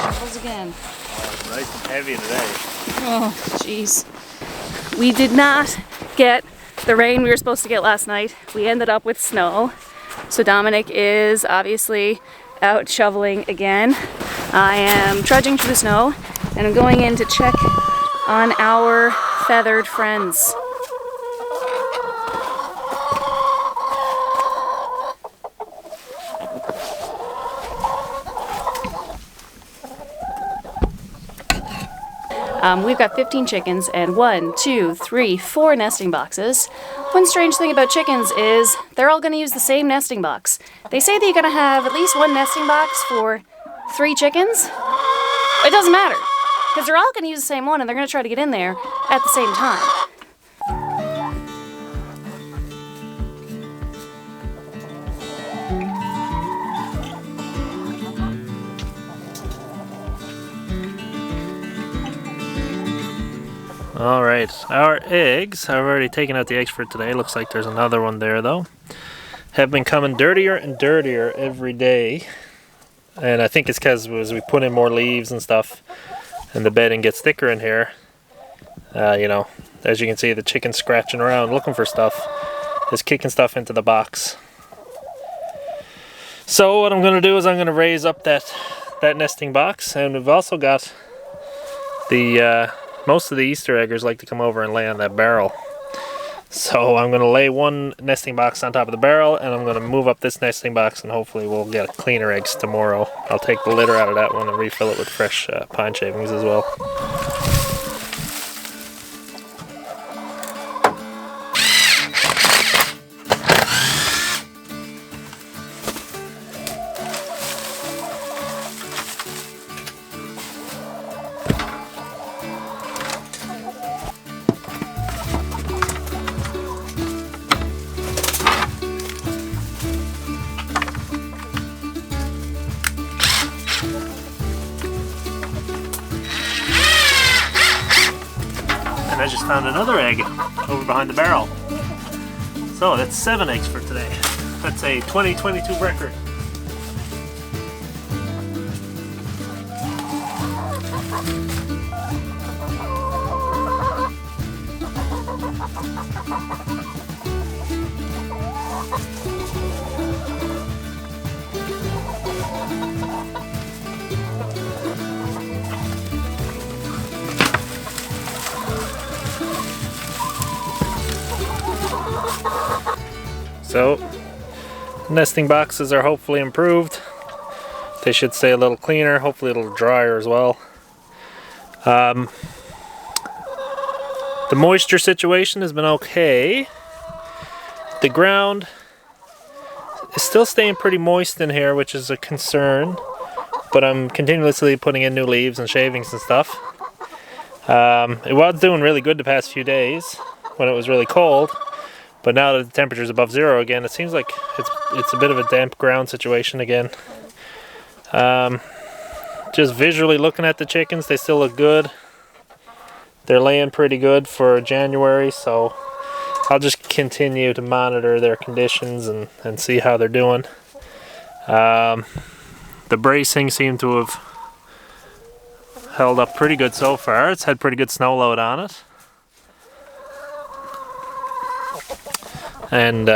Shovels again. Oh, nice and heavy today. Oh, jeez. We did not get the rain we were supposed to get last night. We ended up with snow. So Dominic is obviously out shoveling again. I am trudging through the snow and I'm going in to check on our feathered friends. We've got 15 chickens and 1, 2, 3, 4 nesting boxes. One strange thing about chickens is they're all going to use the same nesting box. They say that you're going to have at least 1 nesting box for 3 chickens. It doesn't matter, because they're all going to use the same one and they're going to try to get in there at the same time. Alright, our eggs, I've already taken out the eggs for today. Looks like there's another one there though. Have been coming dirtier and dirtier every day. And I think it's because as we put in more leaves and stuff and the bedding gets thicker in here, you know, as you can see the chicken's scratching around looking for stuff. Just kicking stuff into the box. So what I'm going to do is I'm going to raise up that nesting box, and we've also got the most of the Easter eggers like to come over and lay on that barrel. So I'm going to lay one nesting box on top of the barrel, and I'm going to move up this nesting box, and hopefully we'll get cleaner eggs tomorrow. I'll take the litter out of that one and refill it with fresh pine shavings as well. And I just found another egg over behind the barrel. So that's 7 eggs for today. That's a 2022 record. So, nesting boxes are hopefully improved. They should stay a little cleaner, hopefully a little drier as well. The moisture situation has been okay. The ground is still staying pretty moist in here, which is a concern. But I'm continuously putting in new leaves and shavings and stuff. It was doing really good the past few days when it was really cold. But now that the temperature is above 0 again, it seems like it's a bit of a damp ground situation again. Just visually looking at the chickens, they still look good. They're laying pretty good for January, so I'll just continue to monitor their conditions and see how they're doing. The bracing seemed to have held up pretty good so far. It's had pretty good snow load on it. And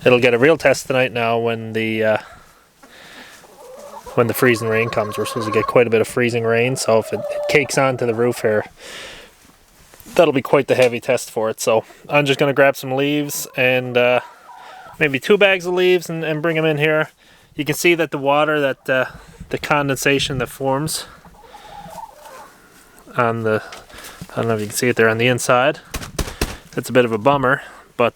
it'll get a real test tonight now when the freezing rain comes. We're supposed to get quite a bit of freezing rain, so if it cakes onto the roof here, that'll be quite the heavy test for it. So I'm just going to grab some leaves and maybe 2 bags of leaves and bring them in here. You can see that the water, that the condensation that forms on the, I don't know if you can see it there on the inside. It's a bit of a bummer, but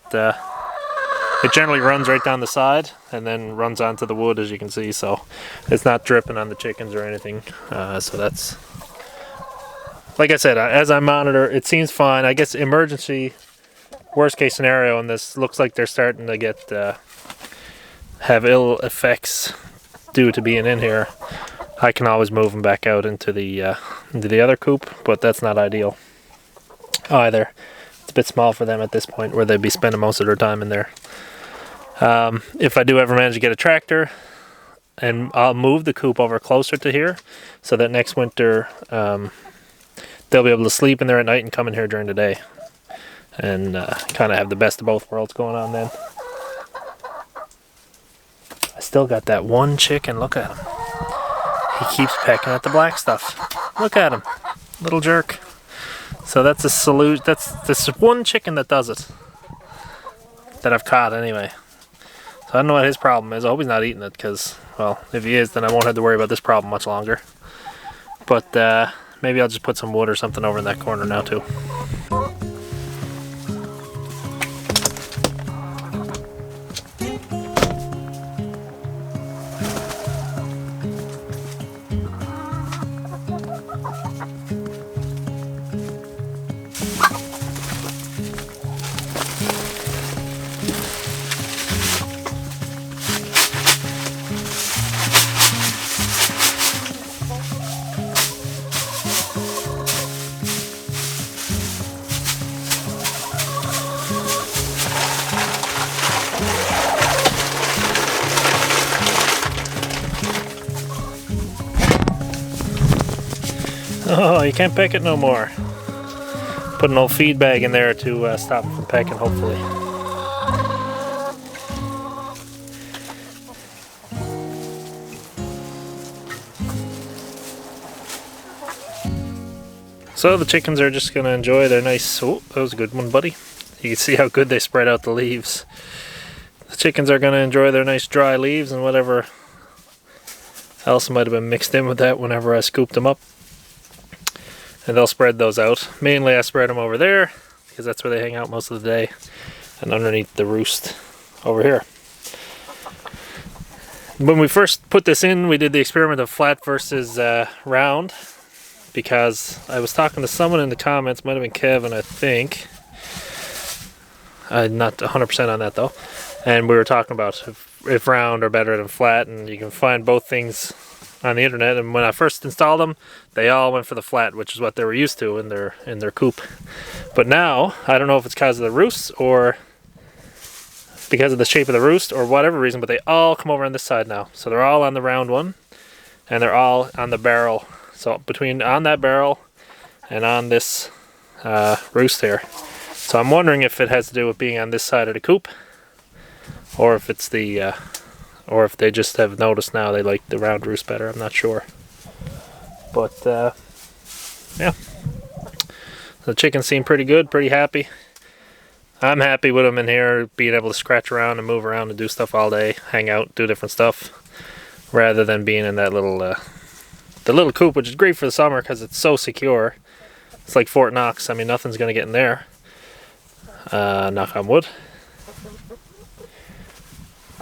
it generally runs right down the side and then runs onto the wood, as you can see, so it's not dripping on the chickens or anything. So that's, like I said, as I monitor, it seems fine. I guess emergency, worst case scenario, and this looks like they're starting to get have ill effects due to being in here. I can always move them back out into the other coop, but that's not ideal either. It's bit small for them at this point, where they'd be spending most of their time in there. If I do ever manage to get a tractor, and I'll move the coop over closer to here, so that next winter they'll be able to sleep in there at night and come in here during the day, and kind of have the best of both worlds going on then. I still got that one chicken. Look at him. He keeps pecking at the black stuff. Look at him, little jerk. So that's a solution. That's this one chicken that does it, that I've caught anyway. So I don't know what his problem is. I hope he's not eating it, because, well, if he is, then I won't have to worry about this problem much longer. But maybe I'll just put some wood or something over in that corner now too. Oh, you can't peck it no more. Put an old feed bag in there to stop them from pecking, hopefully. So the chickens are just going to enjoy their nice... Oh, that was a good one, buddy. You can see how good they spread out the leaves. The chickens are going to enjoy their nice dry leaves and whatever else might have been mixed in with that whenever I scooped them up. And they'll spread those out. Mainly I spread them over there, because that's where they hang out most of the day, and underneath the roost over here. When we first put this in, we did the experiment of flat versus round, because I was talking to someone in the comments, might have been Kevin, I think. I'm not 100% on that though. And we were talking about if round are better than flat, and you can find both things on the internet. And when I first installed them, they all went for the flat, which is what they were used to in their coop. But now, I don't know if it's because of the roosts or because of the shape of the roost or whatever reason, but they all come over on this side now. So they're all on the round one, and they're all on the barrel. So between on that barrel and on this roost here. So I'm wondering if it has to do with being on this side of the coop, or if it's the or if they just have noticed now they like the round roost better. I'm not sure. But yeah, the chickens seem pretty good, pretty happy. I'm happy with them in here, being able to scratch around and move around and do stuff all day, hang out, do different stuff, rather than being in that little the little coop, which is great for the summer because it's so secure. It's like Fort Knox. I mean, nothing's gonna get in there. Knock on wood.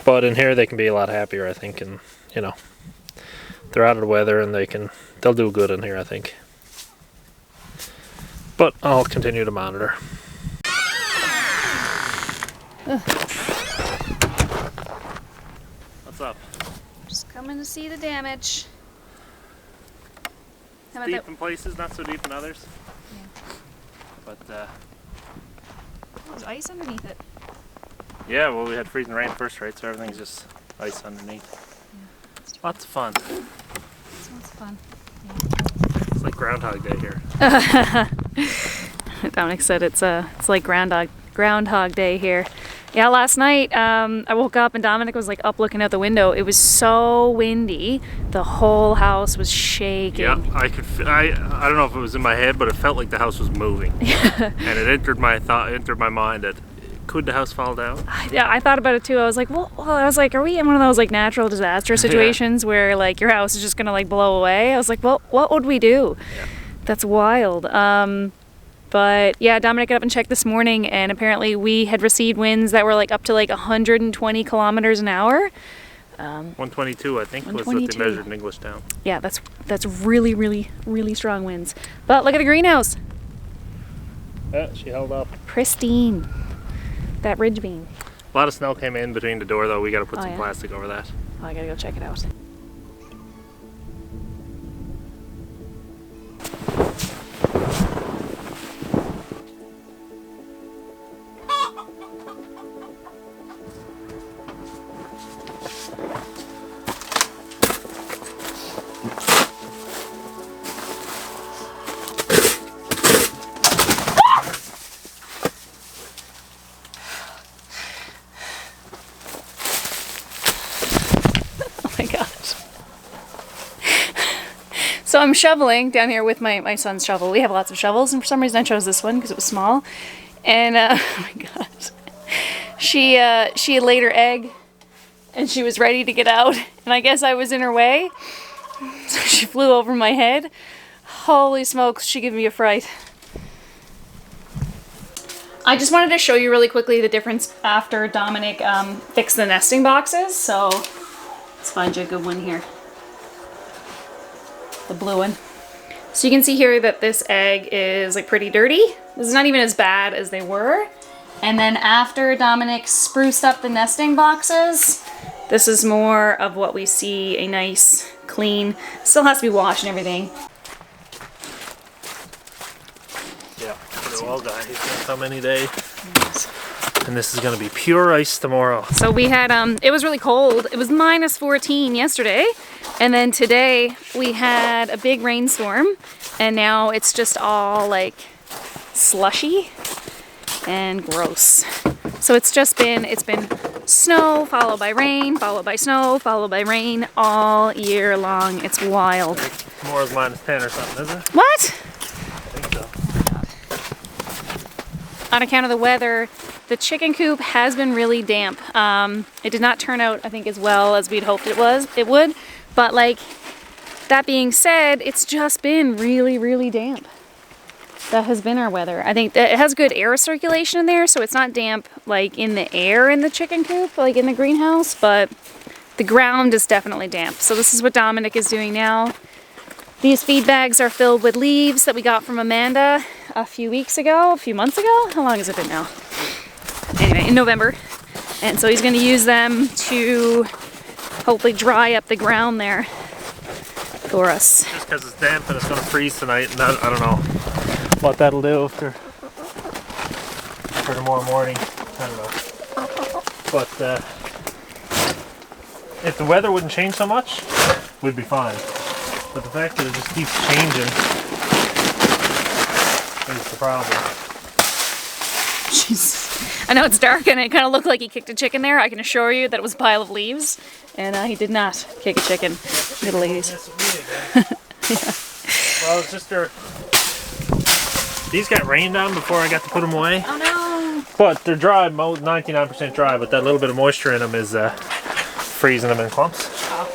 But in here they can be a lot happier, I think, and you know, they're out of the weather and they'll do good in here, I think. But I'll continue to monitor. What's up? Just coming to see the damage. It's deep in places, not so deep in others. Yeah. But there's ice underneath it. yeah, well, we had freezing rain first, right? So everything's just ice underneath. Yeah. Lots of fun. Sounds fun. Yeah. It's like Groundhog Day here. Dominic said it's like Groundhog Day here. Yeah, last night I woke up and Dominic was like up looking out the window. It was so windy. The whole house was shaking. Yeah, I don't know if it was in my head, but it felt like the house was moving. And it entered my mind that could the house fall down? Yeah, I thought about it too. I was like, are we in one of those like natural disaster situations where like your house is just gonna like blow away? I was like, well, what would we do? Yeah. That's wild. But yeah, Dominic got up and checked this morning, and apparently we had received winds that were like up to like 120 kilometers an hour. 122, I think, was what they measured in Englishtown. Yeah, that's really, really, really strong winds. But look at the greenhouse. Yeah, she held up. Pristine. That ridge beam. A lot of snow came in between the door, though. We got to put some plastic over that. Oh, I gotta go check it out. So I'm shoveling down here with my son's shovel. We have lots of shovels, and for some reason I chose this one because it was small. And oh my god, she had laid her egg, and she was ready to get out, and I guess I was in her way, so she flew over my head. Holy smokes, she gave me a fright. I just wanted to show you really quickly the difference after Dominic fixed the nesting boxes. So let's find you a good one here. The blue one. So you can see here that this egg is like pretty dirty. This is not even as bad as they were. And then after Dominic spruced up the nesting boxes, this is more of what we see, a nice, clean, still has to be washed and everything. Yeah, they're all dying. He's gonna come any day. And this is gonna be pure ice tomorrow. So we had, it was really cold. It was -14 yesterday. And then today we had a big rainstorm. And now it's just all like slushy and gross. So it's been snow followed by rain, followed by snow, followed by rain all year long. It's wild. Tomorrow's -10 or something, isn't it? What? I think so. On account of the weather, the chicken coop has been really damp. It did not turn out, I think, as well as we'd hoped it would. But like, that being said, it's just been really, really damp. That has been our weather. I think that it has good air circulation in there, so it's not damp like in the air in the chicken coop, like in the greenhouse, but the ground is definitely damp. So this is what Dominic is doing now. These feed bags are filled with leaves that we got from Amanda a few months ago. How long has it been now? Anyway, in November. And so he's going to use them to hopefully dry up the ground there for us. Just because it's damp and it's going to freeze tonight, and I don't know what that'll do for tomorrow morning. I don't know. But if the weather wouldn't change so much, we'd be fine. But the fact that it just keeps changing is the problem. Jesus. I know it's dark and it kind of looked like he kicked a chicken there. I can assure you that it was a pile of leaves. And he did not kick a chicken. Little ladies. Yeah. Well, it's just these got rained on before I got to put them away. Oh no! But they're dry, 99% dry, but that little bit of moisture in them is freezing them in clumps. Oh.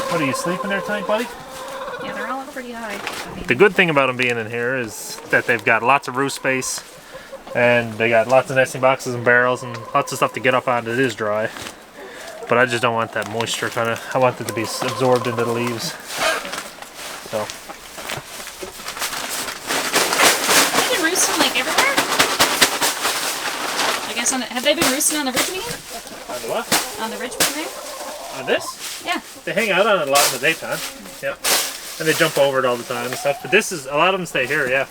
What, are you sleeping there tonight, buddy? Yeah, they're all up pretty high. The good thing about them being in here is that they've got lots of roost space, and they got lots of nesting boxes and barrels and lots of stuff to get up on that is dry. But I just don't want that moisture I want it to be absorbed into the leaves. So. Have they been roosting like everywhere? I guess have they been roosting on the ridge beam? On the what? On the ridge beam there? On this? Yeah. They hang out on it a lot in the daytime. Yeah. And they jump over it all the time and stuff. But a lot of them stay here, yeah.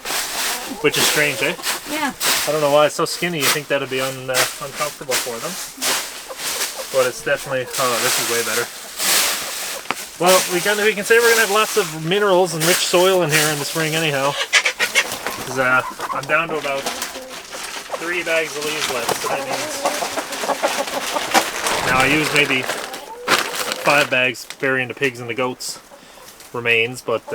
Which is strange, eh? Yeah. I don't know why it's so skinny. You think that'd be uncomfortable for them. But it's definitely, oh, this is way better. Well, we can say we're gonna have lots of minerals and rich soil in here in the spring anyhow. Because I'm down to about 3 bags of leaves left, so that means now I use maybe 5 bags burying the pigs and the goats remains, but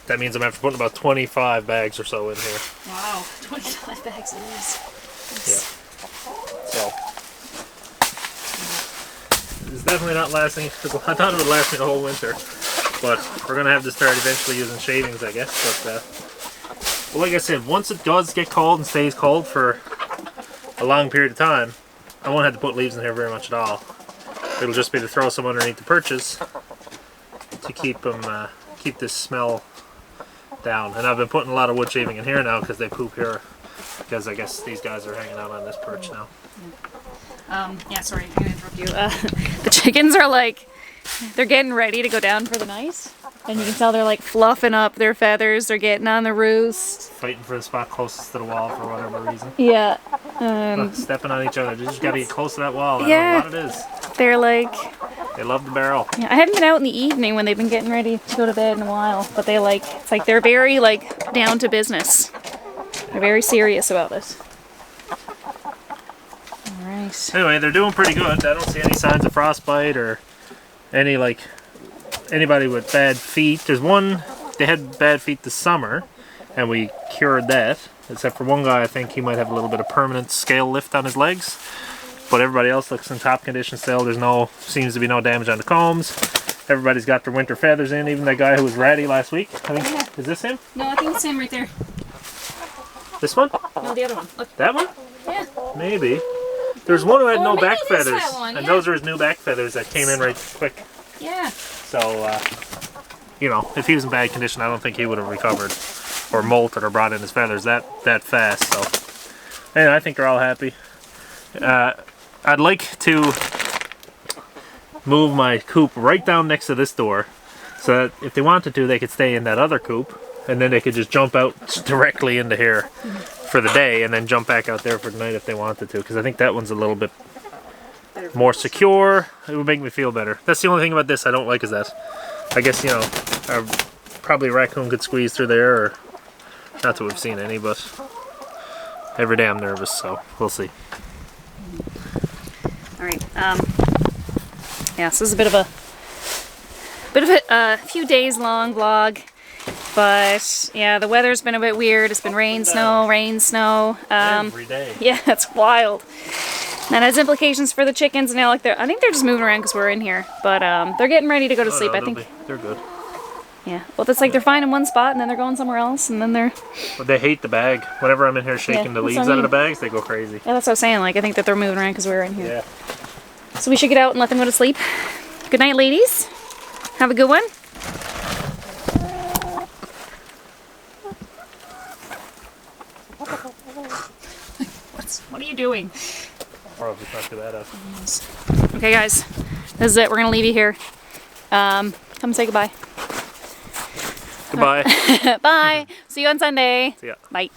that means I'm after putting about 25 bags or so in here. Wow, 25 bags of leaves. Yeah. So. It's definitely not lasting. I thought it would last me the whole winter, but we're gonna have to start eventually using shavings, I guess. But well, like I said, once it does get cold and stays cold for a long period of time, I won't have to put leaves in here very much at all. It'll just be to throw some underneath the perches to keep them, keep this smell down. And I've been putting a lot of wood shaving in here now because they poop here. Because I guess these guys are hanging out on this perch now. Yeah, sorry, I'm gonna interrupt you. The chickens are like, they're getting ready to go down for the night. And you can tell they're like fluffing up their feathers, they're getting on the roost. Fighting for the spot closest to the wall for whatever reason. Yeah. Stepping on each other. They just gotta get close to that wall. I Yeah. don't know what it is. They're like... They love the barrel. Yeah, I haven't been out in the evening when they've been getting ready to go to bed in a while. But they like, it's like they're very like down to business. They're very serious about it. Alright. Anyway, they're doing pretty good. I don't see any signs of frostbite or any like anybody with bad feet. There's one, they had bad feet this summer, and we cured that. Except for one guy, I think he might have a little bit of permanent scale lift on his legs. But everybody else looks in top condition still. Seems to be no damage on the combs. Everybody's got their winter feathers in, even that guy who was ratty last week. I think, is this him? No, I think it's him right there. This one? No, the other one. Look. That one? Yeah. Maybe. There's one who had no back maybe feathers. that one, And yeah. those are his new back feathers that came in right quick. Yeah. So, you know, if he was in bad condition, I don't think he would have recovered or molted or brought in his feathers that fast. So, anyway, I think they're all happy. I'd like to move my coop right down next to this door so that if they wanted to, they could stay in that other coop and then they could just jump out directly into here for the day and then jump back out there for the night if they wanted to, because I think that one's a little bit more secure. It would make me feel better. That's the only thing about this I don't like, is that I guess, you know, probably a raccoon could squeeze through there, or not that we've seen any, but every day I'm nervous, so we'll see. All right. Yeah, so this is a bit of a few days long vlog, but yeah, the weather's been a bit weird. It's been rain, snow, rain, snow. Every day. Yeah, it's wild. That has implications for the chickens. Now, like I think they're just moving around because we're in here, but they're getting ready to go to sleep. No, I think they're good. Yeah. Well, it's like they're finding one spot and then they're going somewhere else, and then they're. But they hate the bag. Whenever I'm in here shaking the that's leaves what I out of the mean. bags, they go crazy. Yeah, that's what I was saying. Like, I think that they're moving around because we're in here. Yeah. So we should get out and let them go to sleep. Good night, ladies. Have a good one. What are you doing? Probably not do that up. Okay, guys. This is it. We're going to leave you here. Come say goodbye. Goodbye. Bye. See you on Sunday. See ya. Bye.